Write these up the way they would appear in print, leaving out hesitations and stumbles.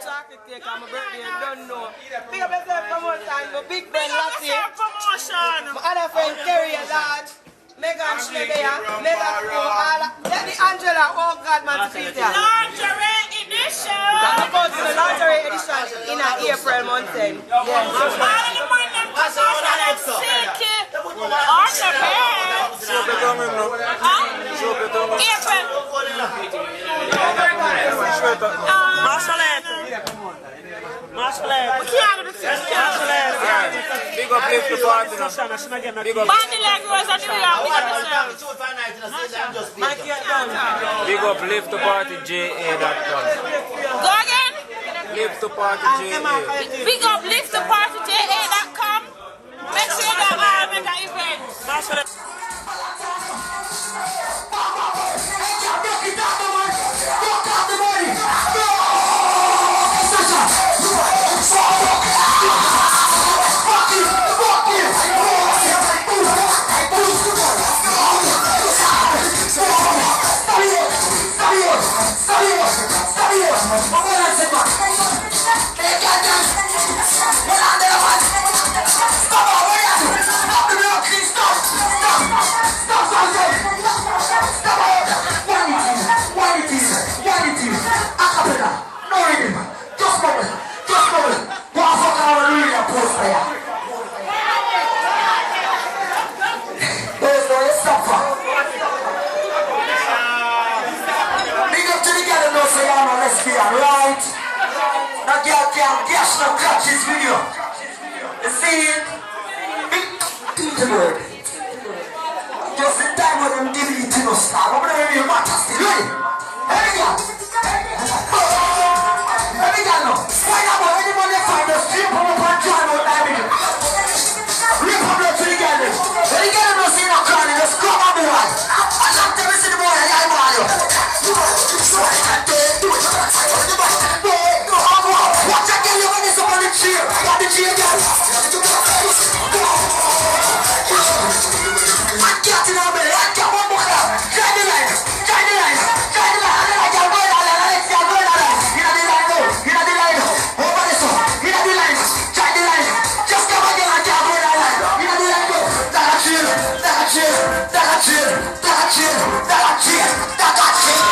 chocolate cake on my birthday, you don't know. Big up yourself promotion, my big friend Lottie. My other friend Terry, Lord. Megan Schneebeya, Megan Lady Angela, oh God, man, to feed ya. Lingerie edition! I'm about to the lingerie edition in April month then. Yes. All of the money them come out of them silky underpants. Big up lift the party now. Big up. Bandy leg rose and New York. Big up lift the party JA.com. Go again? Lift the party JA. Big up lift the party JA.com. Make sure you got all mega events. Right? Now girl can't guess no catch this video. You see it? Big Peter Bird. Just in time when them deleting us now. I'm gonna review matters still. Ready? Here we go. Here we go now. Find out about anybody find us. Rip them up and join out that video. Rip them up to the girl. When the girl don't see no corner, just come on the right. I don't tell me see the boy and I want you. Watch out, girl, you want this up on the chair. Got the chair, girl. I can't in our belly. I can't one more now. Try the line. Try the line. Try the line. I can't go down there. I can't go down there. You know the line, though. You know the line. Over this one. You know the line. Try the line. Just come again. I can't go down there. You know the line, though. That a chill. That a chill. That a chill. That a chill. That a chill. That a chill.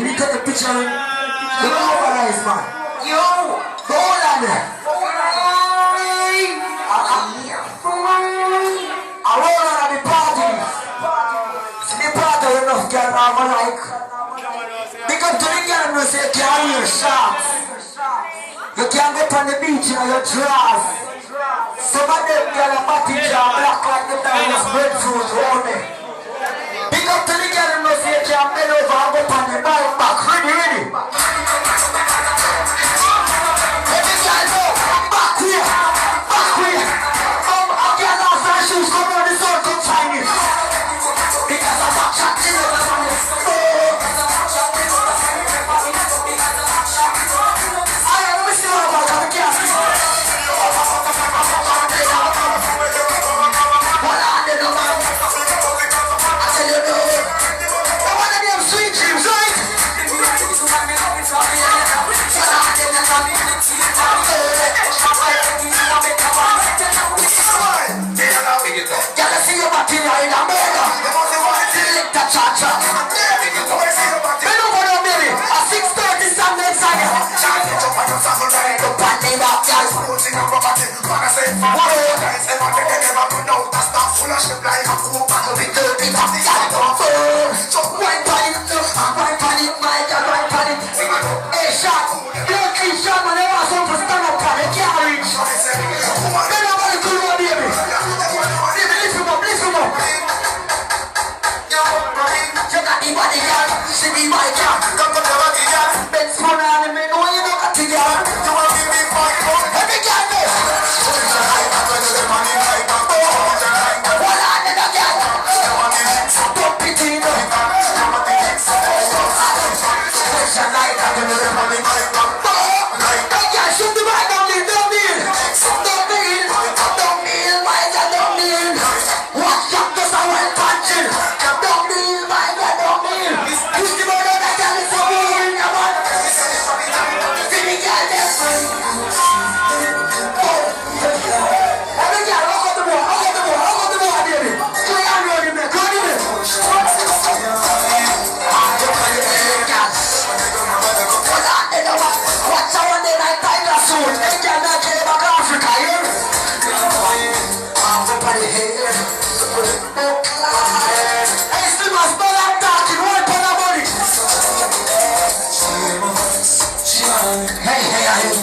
You need to take a picture of him. You don't know what that is, man. Yo, go on there. I roll on at the party. See the party enough girl have a like. Because to the girl who say you can't wear shorts. You can't go on the beach in your drawers. Some of them girl are body jaw black like the diamonds breadfruit only. Because to the girl who say you can't bend over and go on the bike back. Ready? Every girl go back here. Back here. A girl has her shoes come on the sun come find it. Because I'm not chatting over on the floor. Let me see what about the gas. What are they no man? I tell you no. I want them sweet dreams, right? Gotta see your material in America. Select a cha-cha. Bend over now, baby. A 6:30 Sunday Sunday. The party back, guys. Wine party, my God, wine party. Hey, shot. Don't keep shot, man. They want some to stand up, man. They can't reach. Bend over the cool one, baby. Listen up. You got the body, girl. See the body, girl. Come to the body, girl. Ben's phone on the menu, you know got the girl. You want to give me my phone? Every girl knows. What are they, girl? Don't pity me. Special night, I'm going to do money. Hey, girl, shoot the bike, don't kneel, my girl, don't kneel. Watch out, just a wild punching. Don't kneel, my girl, don't kneel. Push the ball out, that girl is so mean, come on. See the girl there. Every girl, walk out the board, baby. Go on, run him there, go on him there. Watch out one day like Tiger suit. They can't make it back Africa, yeah? Hey, still must not like talking, one for the money. Hey, I hear you.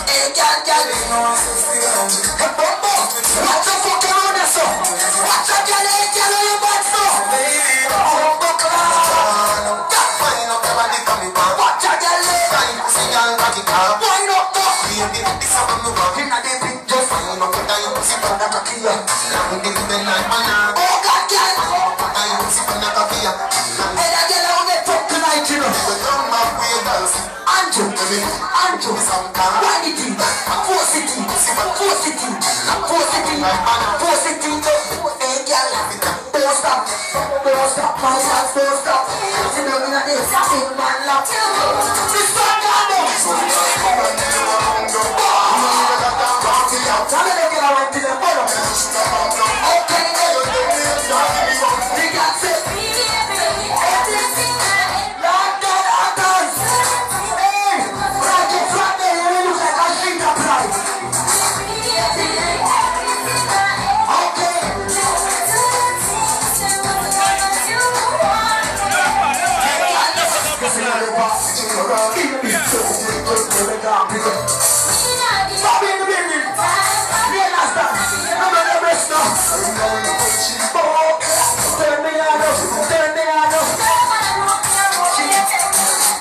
Hey, girl. Hey, Bombo. Watch your fucking road, so. Watch your girl, hey, girl, on your butt, so. Bombo clown. Watch your girl, wind up, though. Inna the big just. Oh, God, girl. Hey, that girl, I want to talk tonight, you know. Andrew, why did you? Force it. Hey, girl, don't stop, my son, don't stop. See them in a day, sing man lap. This one, tell me they get around to the bottom. Okay, they got said. Stop in the building. You understand? I'm not the rest now. Turn me on.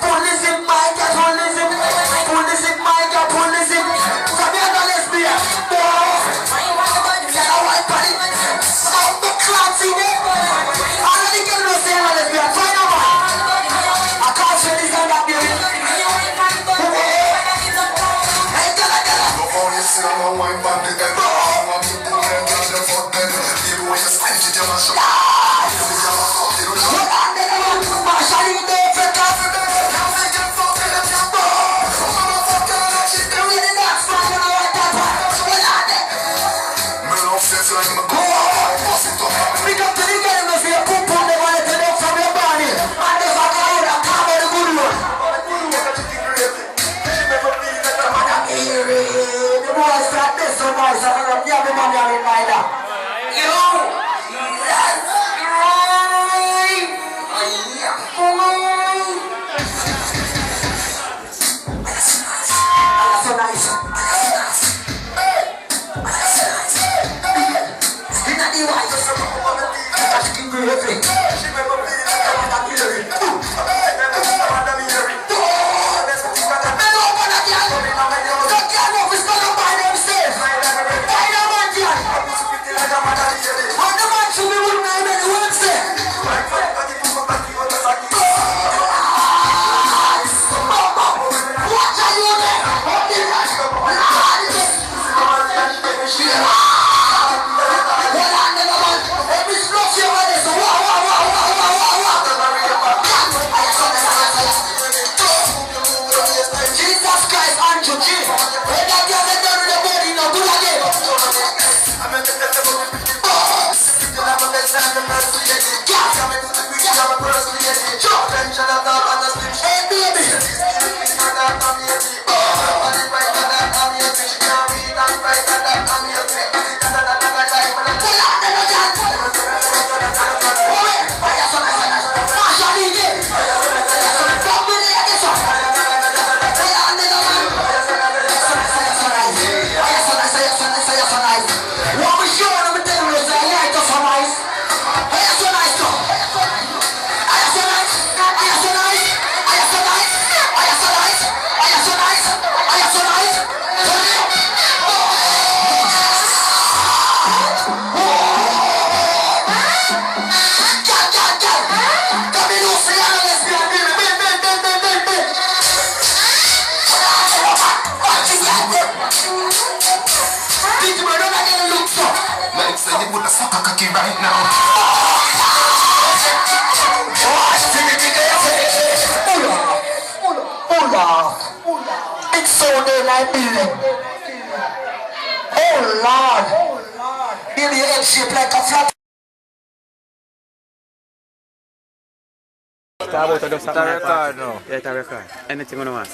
Police in my car, police in. Come here, the lesbian. Get a white body. Stop the clans in it. All of the girls will say I'm a lesbian. Find out. I can't say this and that, baby. Right now. It's so daylight building. Oh Lord. Nearly egg shaped like a flat. record now. Yeah, it's a record. Anything you want.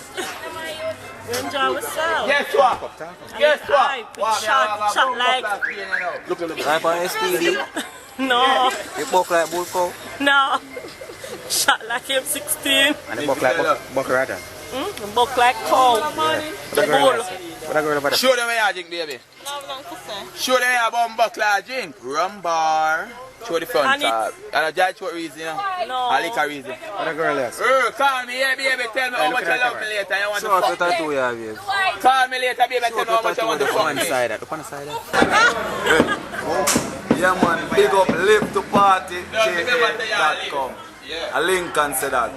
Enjoy yourself. Guess what? Guess what? Shot like. Like on STD. No. You buck like bull cow. No. Shot like M16. And the buck like buck rather. Buck like cow. The bull. What I go about that? Show them where you drink, baby. Show them where you buck like drink. Rum bar. Show the front side. And I judge what reason, you know? No. I like a reason. What a girl is? Call me here, baby. Tell me how much you love me later. You want to Show fuck us the tattoo you have, yes. Call me later, baby. Tell me how much you want to fuck One me. side, upon the side. Yeah man, big up Live to Party JA.com. A Lincoln said that.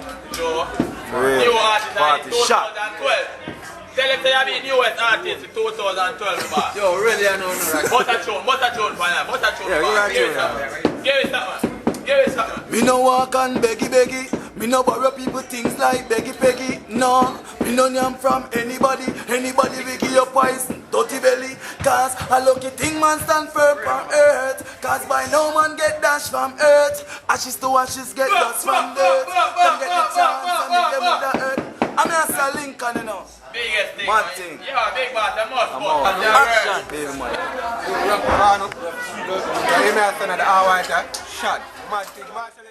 Real New artist party in shot. 2012. Tell him to have the newest artist in 2012, boss. Yo, really I know no right. Butter tune for now. Butter tune. Yeah, boss. you Give it something. Give it something. Me no walk on beggy. Me no borrow people things like beggy. No, me no yam from anybody. Anybody will give you poison, dirty belly. Cause a lucky thing man stand firm on earth. Cause by no man get dash from earth. Ashes to ashes get dust from dirt. Them get the chance and make them with the earth. I'm here to Lincoln, you know. Biggest thing. Mad man. thing. Yeah, big boss. I must. I'm out. Action, baby man. You may have seen the hour shot. Mad thing.